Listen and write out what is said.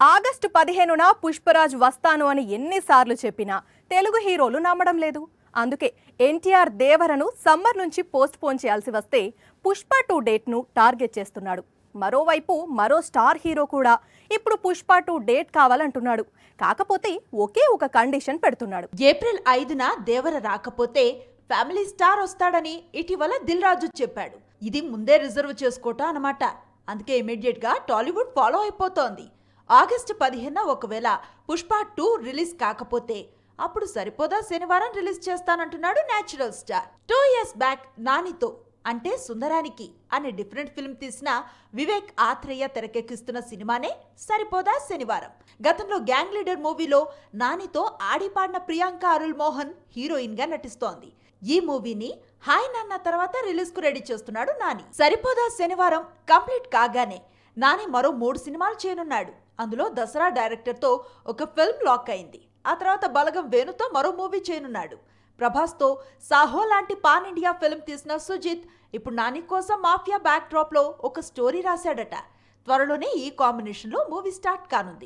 August 15న Pushparaj వస్తాను అని ఎన్నిసార్లు చెప్పినా తెలుగు హీరోలు నమ్మడం లేదు. అందుకే ఎన్టీఆర్ దేవరను సమ్మర్ నుంచి పోస్ట్ పోన్ చేయాల్సి వస్తే పుష్ప 2 డేట్ను టార్గెట్ చేస్తున్నాడు. మరోవైపు మరో స్టార్ హీరో కూడా ఇప్పుడు పుష్ప 2 డేట్ కావాలంటున్నాడు. కాకపోతే ఒకే ఒక కండిషన్ పెడుతున్నాడు. ఏప్రిల్ 5న దేవర రాకపోతే ఫ్యామిలీ స్టార్ వస్తాడని ఇటీవల దిల్ రాజు చెప్పాడు. ఇది ముందే రిజర్వ్ చేసుకోవటం అన్నమాట. అందుకే ఇమీడియట్ గా టాలీవుడ్ ఫాలో అయిపోతోంది. ఆగస్టు 15న ఒకవేళ పుష్ప 2 రిలీజ్ కాకపోతే అప్పుడు సరిపోదా శనివారం రిలీజ్ చేస్తానంటున్నాడు నేచురల్ స్టార్. 2 ఇయర్స్ బ్యాక్ నానితో అంటే సుందరానికి అనే డిఫరెంట్ ఫిల్మ్ తీసిన వివేక్ ఆత్రేయ తెరకెక్కిస్తున్న సినిమానే సరిపోదా శనివారం. గతంలో గ్యాంగ్ లీడర్ మూవీలో నానితో ఆడిపాడిన ప్రియాంక అరుల్ మోహన్ హీరోయిన్ గా నటిస్తోంది. ఈ మూవీని హాయ్ నాన్న తర్వాత రిలీజ్ కు రెడీ చేస్తున్నాడు నాని. సరిపోదా శనివారం కంప్లీట్ కాగానే నాని మరో 3 సినిమాలు చేయనున్నాడు. అందులో దసరా డైరెక్టర్ తో ఒక ఫిల్మ్ లాక్ అయింది. ఆ తర్వాత బలగం వేణుతో మరో మూవీ చేయనున్నాడు. ప్రభాస్ తో సాహో లాంటి పాన్ ఇండియా ఫిల్మ్ తీసిన సుజిత్ ఇప్పుడు నాని కోసం మాఫియా బ్యాక్ డ్రాప్ లో ఒక స్టోరీ రాశాడట. త్వరలోనే ఈ కాంబినేషన్ లో మూవీ స్టార్ట్ కానుంది.